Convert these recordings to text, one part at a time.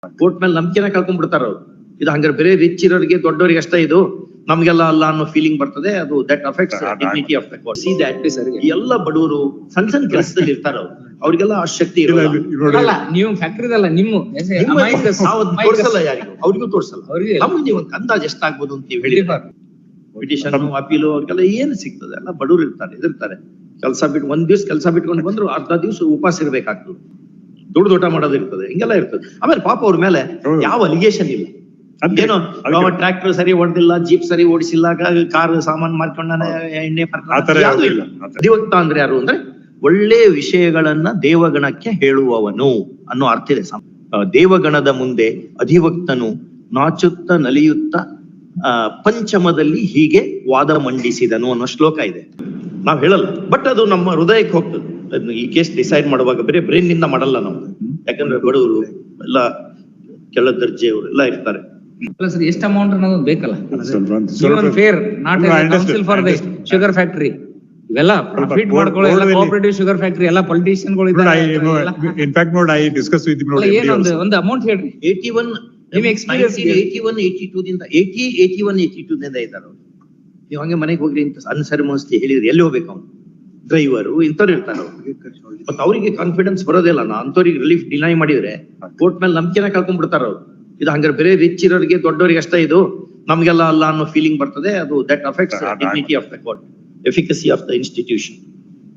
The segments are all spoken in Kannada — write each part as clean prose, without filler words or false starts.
ಕೋರ್ಟ್ ಮೇಲೆ ನಂಬಿಕೆನ ಕಳ್ಕೊಂಡ್ಬಿಡ್ತಾರ ಅವ್ರು. ಇದು ಹಂಗಾರೆ ಬೇರೆ ರಿಚ್ ಇರೋರಿಗೆ ದೊಡ್ಡವರಿಗೆ ಅಷ್ಟೇ ಇದು, ನಮ್ಗೆಲ್ಲ ಅಲ್ಲ ಅನ್ನೋ ಫೀಲಿಂಗ್ ಬರ್ತದೆ. ಅದು that affects dignity of the court. C that ಎಲ್ಲ ಬಡವರು ಸಣ್ಣ ಸಣ್ಣ ಕೆಲಸದಲ್ಲಿ ಇರ್ತಾರ ಅವ್ರಿಗೆಲ್ಲ ಆ ಶಕ್ತಿ ಇರೋಲ್ಲ. ನೀವು ಫ್ಯಾಕ್ಟ್ರಿದಲ್ಲ ನಿಮ್ಮ ತೋರ್ಸಲ್ಲ, ಯಾರಿಗೂ ಅವ್ರಿಗೂ ತೋರ್ಸಲ್ಲ. ನಮ್ಗೆ ನೀವು ಅಂದಾಜ್ ಎಷ್ಟಾಗ್ಬೋದು ಅಂತ ನೀವು ಹೇಳಿ ಪಿಟಿಷನ್ ಅಪೀಲು ಅವ್ರಿಗೆಲ್ಲ ಏನು ಸಿಗ್ತದೆ? ಎಲ್ಲ ಬಡವರು ಇರ್ತಾರೆ, ಇದಿರ್ತಾರೆ. ಕೆಲಸ ಬಿಟ್ಟು ಒಂದ್ ದಿವ್ಸ ಕೆಲಸ ಬಿಟ್ಕೊಂಡು ಬಂದ್ರು ಅರ್ಧ ದಿವ್ಸ ಉಪವಾಸ ಇರ್ಬೇಕಾಗ್ತದೆ, ದೊಡ್ಡ ಮಾಡೋದಿರ್ತದೆ, ಹಿಂಗೆಲ್ಲ ಇರ್ತದೆ. ಆಮೇಲೆ ಪಾಪ ಅವ್ರ ಮೇಲೆ ಯಾವ ಅಲಿಗೇಷನ್ ಇಲ್ಲ. ಏನೋ ಟ್ರ್ಯಾಕ್ಟರ್ ಸರಿ ಹೊಡೆದಿಲ್ಲ, ಜೀಪ್ ಸರಿ ಓಡಿಸಿಲ್ಲ, ಕಾರ್ ಸಾಮಾನ್ ಮಾರ್ಕೊಂಡಾನೆ, ಎಣ್ಣೆ ಯಾವ್ದು ಇಲ್ಲ. ಅಧಿವಕ್ತ ಅಂದ್ರೆ ಯಾರು ಅಂದ್ರೆ ಒಳ್ಳೆ ವಿಷಯಗಳನ್ನ ದೇವಗಣಕ್ಕೆ ಹೇಳುವವನು ಅನ್ನೋ ಅರ್ಥ ಇದೆ. ದೇವಗಣದ ಮುಂದೆ ಅಧಿವಕ್ತನು ನಾಚುತ್ತ ನಲಿಯುತ್ತ ಪಂಚಮದಲ್ಲಿ ಹೀಗೆ ವಾದ ಮಂಡಿಸಿದನು ಅನ್ನೋ ಶ್ಲೋಕ ಇದೆ. ನಾವ್ ಹೇಳಲ್ಲ, ಬಟ್ ಅದು ನಮ್ಮ ಹೃದಯಕ್ಕೆ ಹೋಗ್ತದೆ. ಈ ಕೇಸ್ ಡಿಸೈಡ್ ಮಾಡುವಾಗ ಬೇರೆ ಬ್ರೈನ್ ನಿಂದ ಮಾಡಲ್ಲ ನಾವು, ಯಾಕಂದ್ರೆ ಬಡವರು ಎಲ್ಲ ಕೆಳ ದರ್ಜೆಯವರು ಎಲ್ಲ ಇರ್ತಾರೆ. ಎಷ್ಟು ಅಮೌಂಟ್ ಅನ್ನೋದು ಬೇಕಲ್ಲ. Fair not council for the sugar factory ಇವೆಲ್ಲ ಪ್ರಾಫಿಟ್ ಮಾಡ್ಕೊಳ್ಳೋ ಎಲ್ಲ ಕೋಆಪರೇಟಿವ್ ಶುಗರ್ ಫ್ಯಾಕ್ಟರಿ ಎಲ್ಲ ಪೊಲಿಟಿಷಿಯನ್ ಗಳು ಇದ್ದಾರೆ. ಇನ್ಫ್ಯಾಕ್ಟ್ ನೋಡಿ ಐ ಡಿಸ್ಕಸ್ ವಿತ್ ಒಂದು ಅಮೌಂಟ್ ಹೇಳ್ರಿ. 81 ನಿಮ್ ಎಕ್ಸ್ಪೀರಿಯನ್ಸ್ 81 82 ದಿಂದ 81 82 ದಿಂದ ಇದ್ದಾರೆ ಅವ್ರು. ನೀವು ಹಂಗೆ ಮನೆಗೆ ಹೋಗ್ರಿ ಅಂತ ಅನ್ಸರ್ಮೋಸ್ಲಿ ಹೇಳಿದ್ರೆ ಎಲ್ಲಿ ಹೋಗ್ಬೇಕು? ಅವ್ನು ಡ್ರೈವರು ಇಂಥವ್ರು ಇರ್ತಾರೆ. ಮತ್ತೆ ಅವರಿಗೆ ಕಾನ್ಫಿಡೆನ್ಸ್ ಬರೋದಿಲ್ಲ. ಅಂತವ್ರಿಗೆ ರಿಲೀಫ್ ಡಿನೈ ಮಾಡಿದ್ರೆ ಕೋರ್ಟ್ ಮೇಲೆ ನಂಬಿಕೆನ ಕಳ್ಕೊಂಡ್ಬಿಡ್ತಾರ ಅವ್ರು. ಇದು ಹಂಗಾರೆ ಬೇರೆ ರಿಚ್ ಇರೋರಿಗೆ ದೊಡ್ಡವರಿಗೆ ಅಷ್ಟೇ ಇದು, ನಮ್ಗೆಲ್ಲ ಅಲ್ಲ ಅನ್ನೋ ಫೀಲಿಂಗ್ ಬರ್ತದೆ. ಅದು that affects dignity of the court, efficacy of the institution.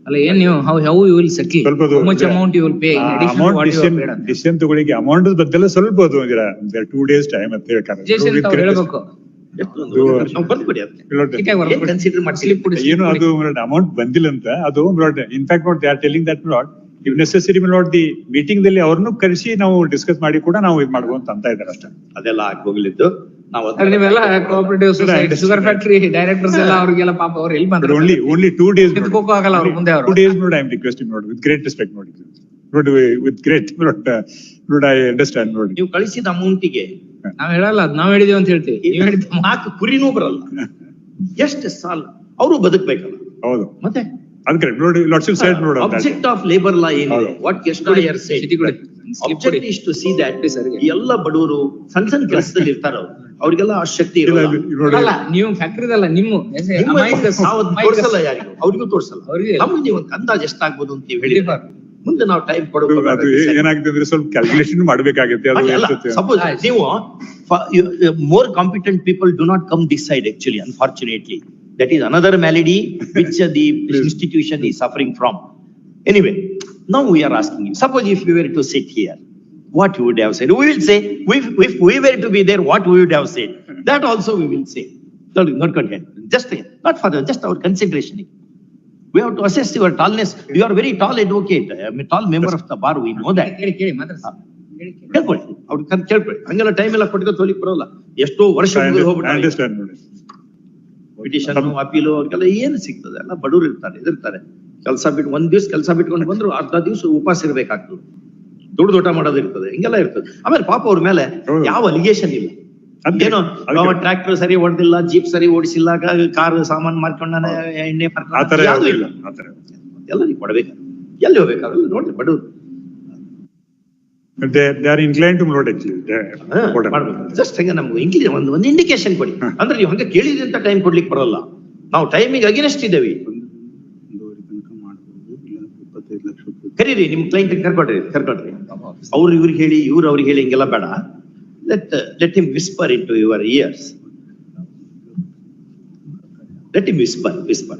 ಅಲ್ಲ ಏನ್ ನೀವು how you will settle, how much amount you will pay in addition to what you have paid. Decision ತಗೊಳ್ಳಿಕ್ಕೆ ಅಮೌಂಟ್ ಬದಲು ಸ್ವಲ್ಪ ಅದು 2 days ಟೈಮ್ ಅಂತ ಹೇಳ್ತಾರೆ. ಹೇಳಬೇಕು ಏನು ಅದು ಅಮೌಂಟ್ ಬಂದಿಲ್ಲ ಅಂತ. ಅದು in fact note they are telling that not if necessary not the meeting ದಲ್ಲಿ ಅವ್ರನ್ನು ಕರೆಸಿ ನಾವು ಡಿಸ್ಕಸ್ ಮಾಡಿ ಕೂಡ ನಾವು ಇದು ಮಾಡ್ಬೋದು ಅಂತ ಇದ್ದಾರೆ ಅಷ್ಟೇ. ಅದೆಲ್ಲ ಹೋಗ್ಲಿದ್ದು ನಾವು ನೀವೆಲ್ಲ cooperative society sugar factory directors ಎಲ್ಲ ಅವ್ರಿಗೆಲ್ಲ ಪಾಪ ಅವ್ರು ಎಲ್ಲಿ ಬಂದ್ರು? ಓನ್ಲಿ 2 days ಎತ್ಕೋಕೋ ಆಗಲ್ಲ ಅವ್ರ ಮುಂದೆ. ಅವರು 2 days ನೋಡಿ ಐ ಆಮ್ ರಿಕ್ವೆಸ್ಟಿಂಗ್ ನೋಡಿ ವಿತ್ ಗ್ರೇಟ್ ರೆಸ್ಪೆಕ್ಟ್ ನೋಡಿ ವಿತ್ ಗ್ರೇಟ್ ನೋಡಿ ಐ ಅಂಡರ್ಸ್ಟ್ಯಾಂಡ್ ನೋಡಿ. ನೀವು ಕಳಿಸಿದ ಅಮೌಂಟಿಗೆ ನಾವ್ ಹೇಳಲ್ಲ, ನಾವ್ ಹೇಳಿದೀವಿ ಅಂತ ಹೇಳ್ತೀವಿ. ನೀವು ಹೇಳಿದ 4 ಕುರಿನೂ ಬರಲ್ಲ. ಎಷ್ಟು ಸಾಲ ಅವರು ಬದುಕಬೇಕಲ್ಲ. ಹೌದು, ಮತ್ತೆ ಅದಕ್ಕೆ ನೋಡಿ ಲಾಟ್ಸ್ ಸೈಡ್ ನೋಡಿ ಆಬ್ಜೆಕ್ಟ್ ಆಫ್ ಲೇಬರ್ ಲಾ ಏನಿದೆ, ವಾಟ್ ಕೆಸ್ಟಾಯರ್ said, object is to see that ಎಲ್ಲ ಬಡವರು ಸಣ್ಣ ಸಣ್ಣ ಕೆಲಸದಲ್ಲಿ ಇರ್ತಾರ ಅವ್ರಿಗೆಲ್ಲ ಆ ಶಕ್ತಿ ಇರೋಲ್ಲ. ನೀವು ಫ್ಯಾಕ್ಟ್ರಿದಲ್ಲ ನಿಮ್ಮ ತೋರ್ಸಲ್ಲ, ಯಾರಿಗೂ ಅವ್ರಿಗೂ ತೋರ್ಸಲ್ಲ. ನಮ್ಗೆ ನೀವು ಅಂದಾಜ್ ಎಷ್ಟಾಗ್ಬೋದು ಅಂತ ಹೇಳಿ ಮುಂದೆ ನಾವು ಟೈಮ್ ಕೊಡೋದು. ಏನಾಗಿದೆ ಅಂದ್ರೆ ಸ್ವಲ್ಪ ಕ್ಯಾಲ್ಕುಲೇಷನ್ ಮಾಡ್ಬೇಕಾಗುತ್ತೆ. ಸಪೋಸ್ ನೀವು more competent people do not come this side actually, unfortunately. That is another malady which the institution is suffering from. Anyway, now we are asking you, suppose if we were to sit here, what you would have said? We will say, if we were to be there, what we would have said? That also we will say. Not content. Just not for just our consideration. We have to assess your tallness. You are very tall advocate. I am a tall member of the bar. We know that. ಕೇಳ್ಕೊಳ್ಳಿ, ಅವ್ರು ಕೇಳ್ಕೊಳ್ಳಿ. ಹಂಗೆಲ್ಲ ಟೈಮ್ ಎಲ್ಲ ಕೊಟ್ಟಿದ್ದು ತೋಲಿಕ್ ಬರೋಲ್ಲ. ಎಷ್ಟೋ ವರ್ಷ ಹೋಗ್ಬಿಟ್ಟು ಪಿಟಿಷನ್ ಅಪೀಲು ಅವ್ರಿಗೆಲ್ಲ ಏನು ಸಿಗ್ತದೆ? ಎಲ್ಲ ಬಡವರು ಇರ್ತಾರೆ, ಇದಿರ್ತಾರೆ. ಕೆಲಸ ಬಿಟ್ಟು ಒಂದ್ ದಿವ್ಸ ಕೆಲಸ ಬಿಟ್ಕೊಂಡು ಬಂದ್ರು ಅರ್ಧ ದಿವ್ಸ ಉಪವಾಸ ಇರ್ಬೇಕಾಗ್ತದೆ, ದೊಡ್ಡ ಮಾಡೋದಿರ್ತದೆ, ಹಿಂಗೆಲ್ಲ ಇರ್ತದೆ. ಆಮೇಲೆ ಪಾಪ ಅವ್ರ ಮೇಲೆ ಯಾವ ಅಲಿಗೇಷನ್ ಇಲ್ಲ. ಏನೋ ಟ್ರ್ಯಾಕ್ಟರ್ ಸರಿ ಹೊಡೆದಿಲ್ಲ, ಜೀಪ್ ಸರಿ ಓಡಿಸಿಲ್ಲ, ಕಾರ್ ಸಾಮಾನ್ ಮಾರ್ಕೊಂಡಾನೆ, ಎಣ್ಣೆ ಮಾರ್ಕೊಂಡ ಯಾವ್ದು ಇಲ್ಲ. ಎಲ್ಲ ನೀವು ಕೊಡ್ಬೇಕು, ಎಲ್ಲಿ ಹೋಗ್ಬೇಕಾಗಲ್ಲ ನೋಡ್ರಿ ಬಡವರು. They are inclined to not actually. Just ಹಂಗೆ ನಮ್ಗೆ ಒಂದು ಇಂಡಿಕೇಶನ್ ಕೊಡಿ. ಅಂದ್ರೆ ನೀವು ಹಂಗೆ ಕೇಳಿದ್ರಿ ಅಂತ ಟೈಮ್ ಕೊಡ್ಲಿಕ್ಕೆ ಬರಲ್ಲ. ನಾವು ಟೈಮಿಗೆ ಅಗೇನೆಸ್ಟ್ ಇದ್ದೇವೆ. ಕರೀರಿ, ನಿಮ್ ಕ್ಲೈಂಟ್ ಕರ್ಕೊಡ್ರಿ. ಅವ್ರು ಇವ್ರಿಗೆ ಹೇಳಿ, ಇವ್ರು ಅವ್ರಿಗೆ ಹೇಳಿ, ಹಿಂಗೆಲ್ಲ ಬೇಡ. Let him whisper into your ears. Let him whisper.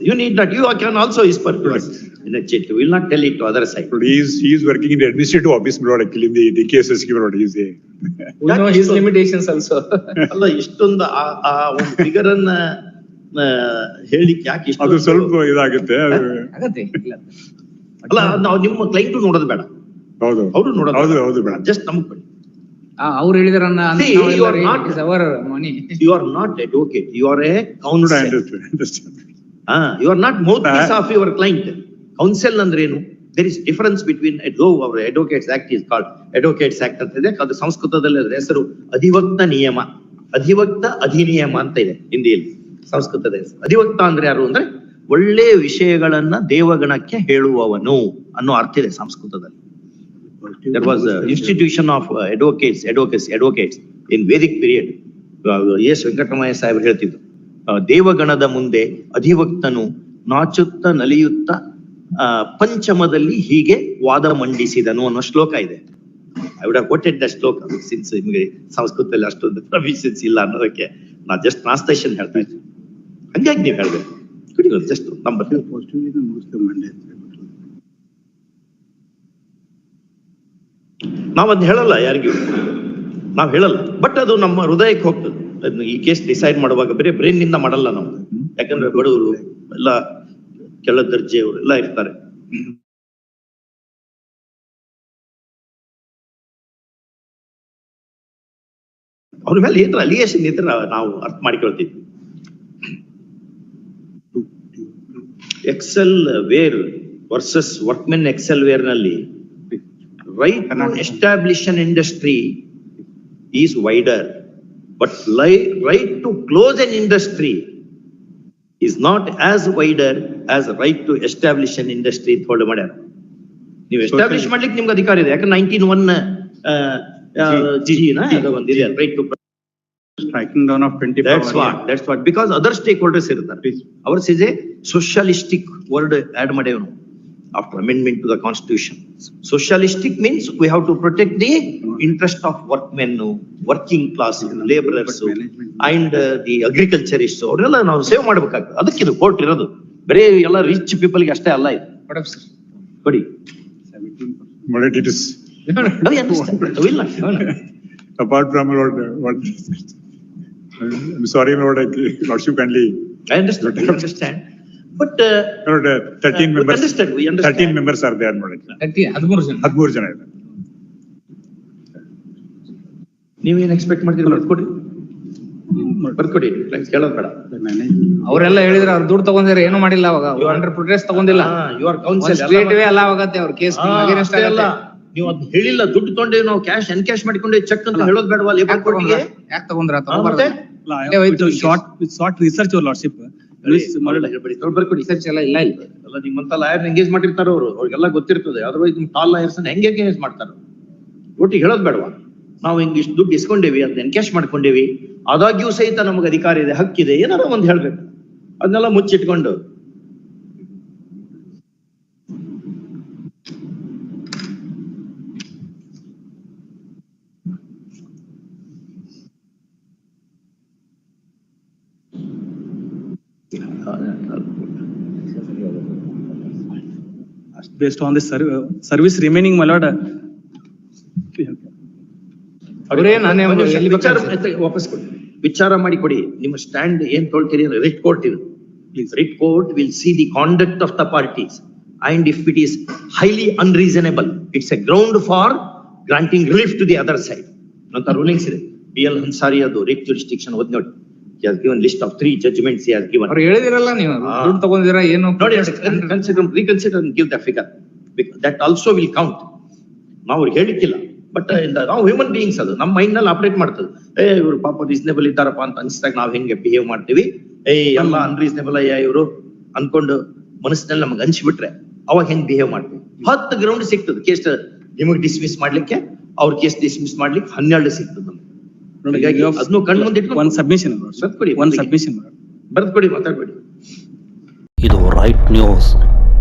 You need not. You can also whisper to us. We will not tell it to other side. He is working in the administrative office, Lord. Actually, in the cases, Lord, he is there. We know his limitations also. ಅಲ್ಲ, ಇಷ್ಟೊಂದು ಆ ಒಂದು ಫಿಗರ್ ಅನ್ನ ಹೇಳಿಕ್ಕೆ ಯಾಕೆ ಇಷ್ಟ? ಅದು ಸ್ವಲ್ಪ ಇದಾಗುತ್ತೆ. ಅಲ್ಲ, ನಾವು ನಿಮ್ಮ ಕ್ಲೈಂಟ್ ನೋಡೋದು ಬೇಡ. ಹೌದು, ಅವರು ನೋಡೋದು ಹೌದು ಬೇಡ. ಜಸ್ಟ್ ನಮಗ್ ಬೇಡ. ಅವ್ರು ಹೇಳಿದಾರನ್ನ you are not advocate, you are a counsel. You are not mouthpiece of your client. Counsel ಅಂದ್ರೆ ಏನು? There is difference between our Advocates Act is called Advocates Act ಅಂತ ಇದೆ. ಅದು ಸಂಸ್ಕೃತದಲ್ಲಿ ಅದರ ಹೆಸರು ಅಧಿವಕ್ತ ನಿಯಮ, ಅಧಿವಕ್ತ ಅಧಿನಿಯಮ ಅಂತ ಇದೆ ಹಿಂದಿಯಲ್ಲಿ. ಸಂಸ್ಕೃತದ ಹೆಸರು ಅಧಿವಕ್ತ ಅಂದ್ರೆ ಯಾರು ಅಂದ್ರೆ ಒಳ್ಳೆ ವಿಷಯಗಳನ್ನ ದೇವಗಣಕ್ಕೆ ಹೇಳುವವನು ಅನ್ನೋ ಅರ್ಥ ಇದೆ ಸಂಸ್ಕೃತದಲ್ಲಿ. There was a institution of advocates in Vedic period. S Venkataramaiah ಸಾಹೇಬರು ಹೇಳ್ತಿದ್ರು, ದೇವಗಣದ ಮುಂದೆ ಅಧಿವಕ್ತನು ನಾಚುತ್ತ ನಲಿಯುತ್ತ ಪಂಚಮದಲ್ಲಿ ಹೀಗೆ ವಾದ ಮಂಡಿಸಿದನು ಅನ್ನೋ ಶ್ಲೋಕ ಇದೆ. I would have quoted the shloka since ನಿಮಗೆ ಸಂಸ್ಕೃತದಲ್ಲಿ ಅಷ್ಟೊಂದು ಪ್ರೊವಿಷನ್ಸ್ ಇಲ್ಲ ಅನ್ನೋದಕ್ಕೆ ನಾ ಜಸ್ಟ್ ಟ್ರಾನ್ಸ್ಲೇಷನ್ ಹೇಳ್ತಾ ಇದ್ದೀನಿ. ಹಂಗಾಗಿ ನೀವು ಹೇಳ್ಬೇಕು ಜಸ್ಟ್ ನಂಬರ್. ನಾವದ್ ಹೇಳಲ್ಲ ಯಾರಿಗೂ, ನಾವ್ ಹೇಳಲ್ಲ, ಬಟ್ ಅದು ನಮ್ಮ ಹೃದಯಕ್ಕೆ ಹೋಗ್ತದೆ. ಈ ಕೇಸ್ ಡಿಸೈಡ್ ಮಾಡುವಾಗ ಬೇರೆ ಬ್ರೈನ್ ನಿಂದ ಮಾಡಲ್ಲ ನಾವು, ಯಾಕಂದ್ರೆ ಬಡವರು ಎಲ್ಲ ಕೆಳ ದರ್ಜೆಯವರು ಎಲ್ಲ ಇರ್ತಾರೆ. ಅವ್ರ ಮೇಲೆ ಏನಾರ ಅಲಿಗೇಷನ್ ಇದ್ರೆ ನಾವು ಅರ್ಥ ಮಾಡಿಕೊಳ್ತೀವಿ. Excel Wear versus workmen Excel Wear ನಲ್ಲಿ right to establish an industry is wider, but right to close an industry is not as wider as right to establish an industry. Third matter, ನೀವು ಎಸ್ಟಾಬ್ಲಿಷ್ ಮಾಡ್ಲಿಕ್ಕೆ ನಿಮ್ಗೆ ಅಧಿಕಾರ ಇದೆ, ಯಾಕಂದ್ರೆ 19(1) G na ಅದು ಬಂದಿದೆ, right to striking down of 25. That's what because other stakeholders ಇರ್ತಾರೆ. Ours is a socialistic word add ಮಾಡೇವು after amendment to the constitution. Socialistic means we have to protect the interest of workmen, working class, laborers and the agriculturists. ಅವರೆಲ್ಲ ನಾವು ಸೇವ್ ಮಾಡ್ಬೇಕಾಗ್ತದೆ. ಅದಕ್ಕೆ ಇದು ಕೋರ್ಟ್ ಇರೋದು, ಬರೀ ಎಲ್ಲ ರಿಚ್ ಪೀಪಲ್ ಗೆ ಅಷ್ಟೇ ಅಲ್ಲ ಇದು. ಕೊಡಿ apart from what I'm sorry my lord, lordship kindly I understand. But 13 members, we understand. 13 members are there. 13 ಜನ. 13 ಜನ ಇದೆ. ನೀವೇನ್ ಎಕ್ಸ್ಪೆಕ್ಟ್ ಮಾಡ್ತೀರಾ? ಬರ್ಕೊಡಿ ಕೇಳೋದ್ ಬೇಡ. ಅವರೆಲ್ಲ ಹೇಳಿದ್ರೆ ಅವ್ರು ದುಡ್ಡು ತಗೊಂಡಿದ್ರೆ ಏನು ಮಾಡಿಲ್ಲ ಅವಾಗ, ಅಂಡರ್ ಪ್ರೊಟೆಸ್ಟ್ ತಗೊಂಡಿಲ್ಲ. ಯುವರ್ ಕೌನ್ಸಿಲ್ ಸ್ಟ್ರೇಟ್ ವೇ ಅಲ್ಲ ಆಗತ್ತೆ ಅವ್ರ ಕೇಸ್ ಅಗೇನ್ಸ್ಟ್ ಆಗಲ್ಲ. ನೀವು ಅದ್ ಹೇಳಿಲ್ಲ, ದುಡ್ಡು ತಗೊಂಡೇವಿ ನಾವು, ಕ್ಯಾಶ್ ಎನ್ಕ್ಯಾಶ್ ಮಾಡಿಕೊಂಡೆ ಚೆಕ್ ಅಂತ ಹೇಳೋದ್ ಬೇಡವಾ? ಲೇಬರ್ ಕೋರ್ಟ್ಗೆ ಯಾಕೆ ತಗೊಂಡ್ರ? ತಗೊಂಡ್ಬಾರ್ದು. Short research your lordship. ಬರ್ಕೊಡಿ. ರಿಸರ್ಚ್ ಎಲ್ಲ ಇಲ್ಲ ಇಲ್ಲಿ. ಅಲ್ಲ ನಿಮ್ಮಂತ ಲಾಯರ್ ಎಂಗೇಜ್ ಮಾಡಿರ್ತಾರ ಅವರು, ಅವ್ರಿಗೆಲ್ಲ ಗೊತ್ತಿರ್ತದೆ. ಅದರ್ವೈಸ್ ನಿಮ್ ಟಾಲ್ ಲಾಯರ್ಸ್ ಹೆಂಗೆ ಎಂಗೇಜ್ ಮಾಡ್ತಾರ? ಒಟ್ಟಿಗೆ ಹೇಳೋದ್ ಬೇಡವಾ? ನಾವು ಹಿಂಗ್ ಇಷ್ಟು ದುಡ್ಡು ಇಸ್ಕೊಂಡೇವಿ, ಅದನ್ನ ಎನ್ಕ್ಯಾಶ್ ಮಾಡ್ಕೊಂಡೇವಿ, ಆದಾಗ್ಯೂ ಸಹಿತ ನಮಗೆ ಅಧಿಕಾರ ಇದೆ, ಹಕ್ಕಿದೆ, ಏನಾರ ಒಂದ್ ಹೇಳ್ಬೇಕು. ಅದನ್ನೆಲ್ಲ ಮುಚ್ಚಿಟ್ಕೊಂಡು Based on the service remaining, my lord. ವಾಪಸ್ ಕೊಡಿ, ವಿಚಾರ ಮಾಡಿ ಕೊಡಿ. ನಿಮ್ಮ ಸ್ಟ್ಯಾಂಡ್ ಏನ್ ತೊಳ್ತೀರಿ? ರಿಟ್ ಕೋರ್ಟ್ ಇದು. Writ court will see the conduct of the parties and if it is highly unreasonable, it's a ground for granting relief to the other side ಅಂತ ರೂಲಿಂಗ್ಸ್ ಇದೆ. BL Hansari ಅದು ರಿಟ್ ಜುರಿಸ್ಡಿಕ್ಷನ್ ಓದ್ ನೋಡಿ. He has given list of 3 judgments he has given. ಅವ್ರು ಹೇಳಿದಿರಲ್ಲ, ನೀವು ದುಡ್ಡು ತಗೊಂಡಿರಾ ಏನು ನೋಡಿ, reconsider and give the figure. That also will count. ನಾವು ಅವ್ರಿಗೆ ಹೇಳಿಕ್ಕಿಲ್ಲ, ಬಟ್ ನಾವು ಹ್ಯೂಮನ್ ಬೀಯಿಂಗ್ಸ್, ಅದು ನಮ್ಮ ಮೈಂಡ್ ನಲ್ಲಿ ಆಪರೇಟ್ ಮಾಡ್ತದೆ. ಇವ್ರು ಪಾಪ ರೀಸನೇಬಲ್ ಇದ್ದಾರಪ್ಪ ಅಂತ ಅನಿಸಿದಾಗ ನಾವ್ ಹೆಂಗೆ ಬಿಹೇವ್ ಮಾಡ್ತೀವಿ, ಎಲ್ಲ ಅನ್ರೀಸನೇಬಲ್ ಅಯ್ಯ ಇವರು ಅನ್ಕೊಂಡು ಮನಸ್ಸಿನಲ್ಲಿ ನಮ್ಗೆ ಅನ್ಸಿಬಿಟ್ರೆ ಅವಾಗ ಹೆಂಗ್ ಬಿಹೇವ್ ಮಾಡ್ತೀವಿ. 10 ಗ್ರೌಂಡ್ ಸಿಗ್ತದೆ ಕೇಸ್ ನಿಮಗೆ ಡಿಸ್ಮಿಸ್ ಮಾಡ್ಲಿಕ್ಕೆ, ಅವ್ರ ಕೇಸ್ ಡಿಸ್ಮಿಸ್ ಮಾಡ್ಲಿಕ್ಕೆ 12 ಸಿಗ್ತದೆ ನಮ್ಗೆ. ಅದನ್ನು ಕಣ್ಣು ಮುಂದೆ ಇಟ್ಕೊಂಡು One submission. ಬರ್ಕೊಡಿ, One submission. ಬರ್ಕೊಡಿ, ಮಾತಾಡ್ಬೇಡಿ. ಇದು ರೈಟ್ ನ್ಯೂಸ್.